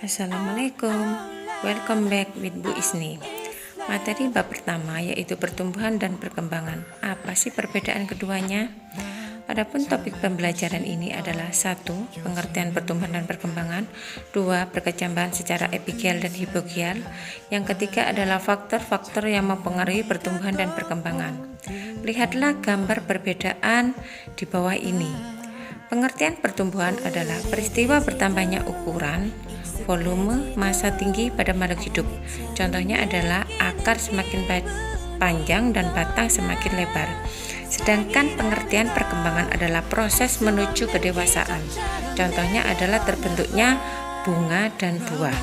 Assalamualaikum, welcome back with Bu Isni. Materi bab pertama yaitu pertumbuhan dan perkembangan. Apa sih perbedaan keduanya? Adapun topik pembelajaran ini adalah 1. Pengertian pertumbuhan dan perkembangan, 2. Perkecambahan secara epigial dan hipogial, yang ketiga adalah faktor-faktor yang mempengaruhi pertumbuhan dan perkembangan. Lihatlah gambar perbedaan di bawah ini. Pengertian pertumbuhan adalah peristiwa bertambahnya ukuran, volume, massa tinggi pada makhluk hidup. Contohnya adalah akar semakin panjang dan batang semakin lebar. Sedangkan pengertian perkembangan adalah proses menuju kedewasaan. Contohnya adalah terbentuknya bunga dan buah.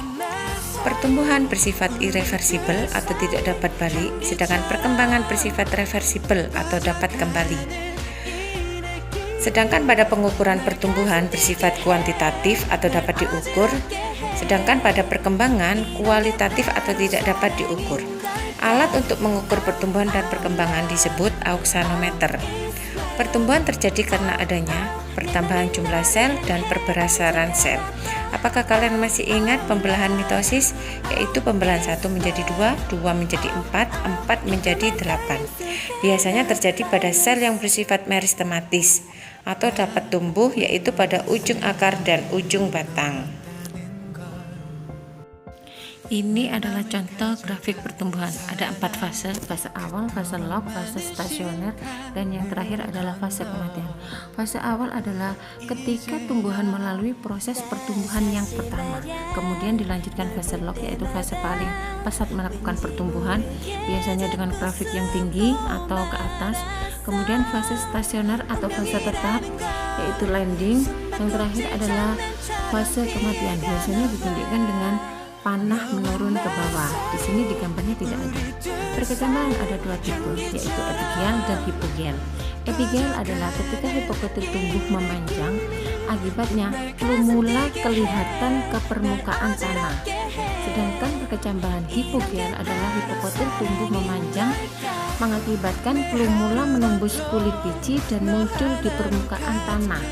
Pertumbuhan bersifat irreversibel atau tidak dapat balik, sedangkan perkembangan bersifat reversibel atau dapat kembali. Sedangkan pada pengukuran pertumbuhan bersifat kuantitatif atau dapat diukur, sedangkan pada perkembangan kualitatif atau tidak dapat diukur. Alat untuk mengukur pertumbuhan dan perkembangan disebut auxanometer. Pertumbuhan terjadi karena adanya pertambahan jumlah sel dan perbesararan sel. Apakah kalian masih ingat pembelahan mitosis? Yaitu pembelahan 1 menjadi 2, 2 menjadi 4, 4 menjadi 8. Biasanya terjadi pada sel yang bersifat meristematis atau dapat tumbuh, yaitu pada ujung akar dan ujung batang. Ini adalah contoh grafik pertumbuhan. Ada 4 fase: fase awal, fase log, fase stasioner, dan yang terakhir adalah fase kematian. Fase awal adalah ketika tumbuhan melalui proses pertumbuhan yang pertama. Kemudian dilanjutkan fase log, yaitu fase paling pesat melakukan pertumbuhan, biasanya dengan grafik yang tinggi atau ke atas. Kemudian fase stasioner atau fase tetap, yaitu landing. Yang terakhir adalah fase kematian, biasanya ditunjukkan dengan panah menurun ke bawah. Di sini di gambarnya tidak ada. Perkecambahan ada 2 tipe, yaitu epigial dan hipogial. Epigial adalah ketika hipokotil tumbuh memanjang, akibatnya plumula kelihatan ke permukaan tanah. Sedangkan perkecambahan hipogial adalah hipokotil tumbuh memanjang, mengakibatkan plumula menembus kulit biji dan muncul di permukaan tanah.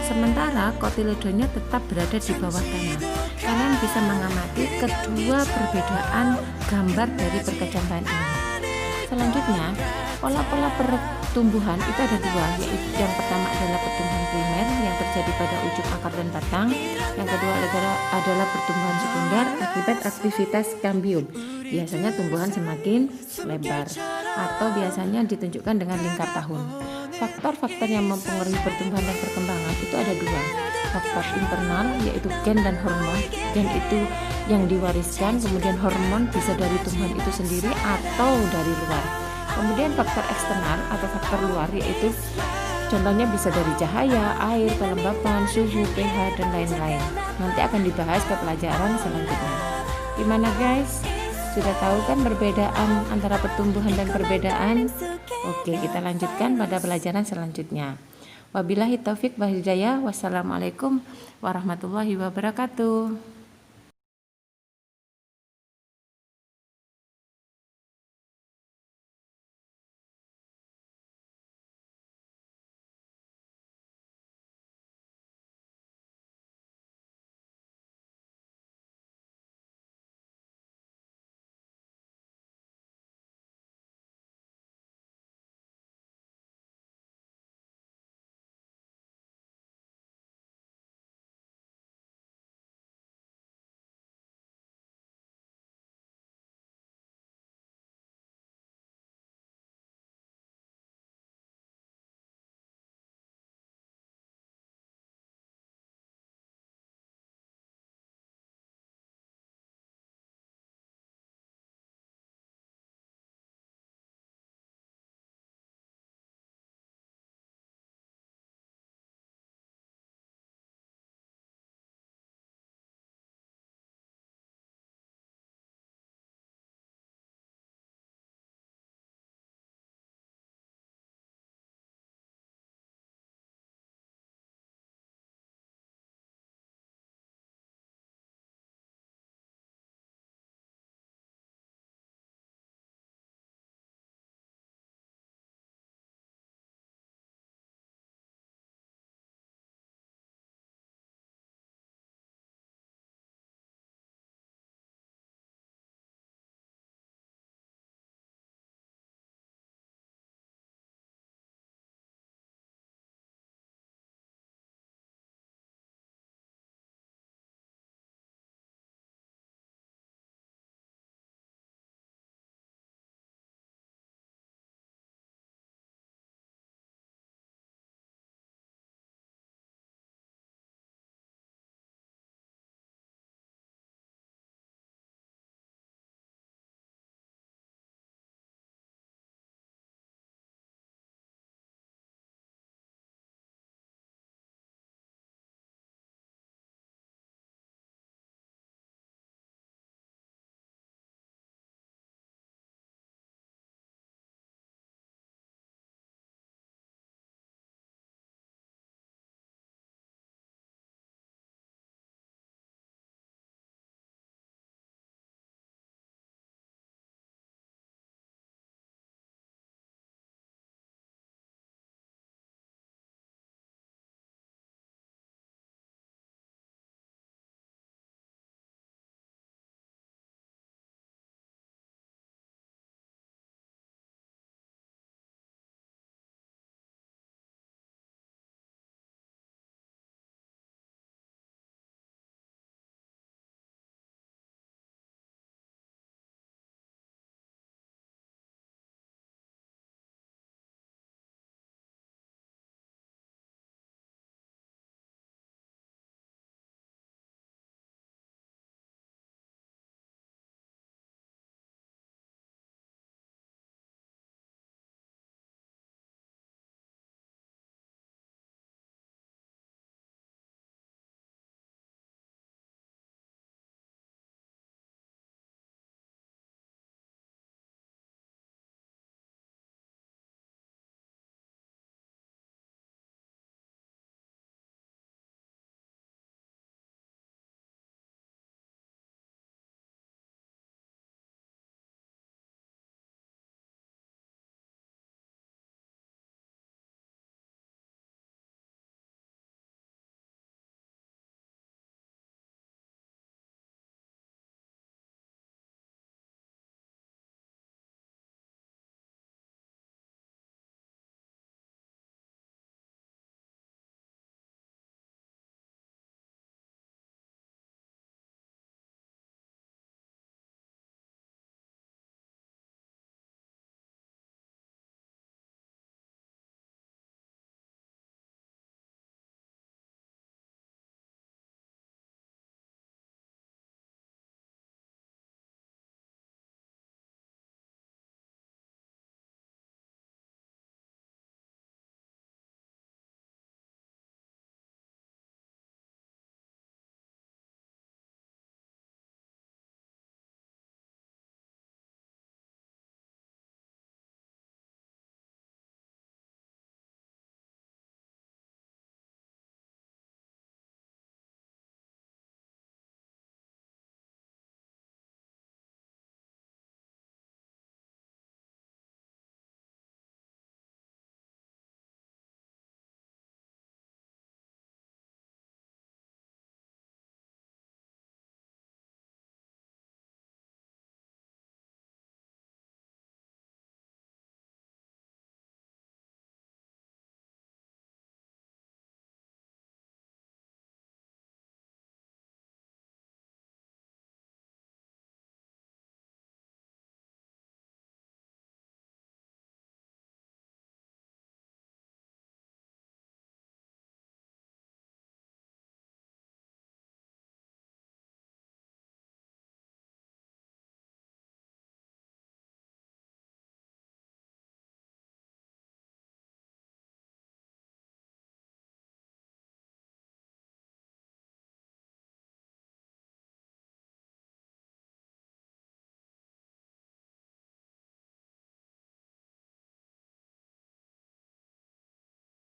Sementara kotiledonya tetap berada di bawah tanah. Kalian bisa mengamati kedua perbedaan gambar dari perkecambahan ini. Selanjutnya, pola-pola pertumbuhan itu ada 2, yaitu yang pertama adalah pertumbuhan primer yang terjadi pada ujung akar dan batang. Yang kedua adalah pertumbuhan sekunder akibat aktivitas kambium. Biasanya tumbuhan semakin lebar atau biasanya ditunjukkan dengan lingkar tahun. Faktor-faktor yang mempengaruhi pertumbuhan dan perkembangan itu ada 2. Faktor internal yaitu gen dan hormon. Gen itu yang diwariskan, kemudian hormon bisa dari tumbuhan itu sendiri atau dari luar. Kemudian faktor eksternal atau faktor luar yaitu contohnya bisa dari cahaya, air, kelembapan, suhu, pH, dan lain-lain. Nanti akan dibahas ke pelajaran selanjutnya. Gimana guys? Sudah tahu kan perbedaan antara pertumbuhan dan perbedaan? Oke, kita lanjutkan pada pelajaran selanjutnya. Wabillahi taufik wal hidayah. Wassalamualaikum warahmatullahi wabarakatuh.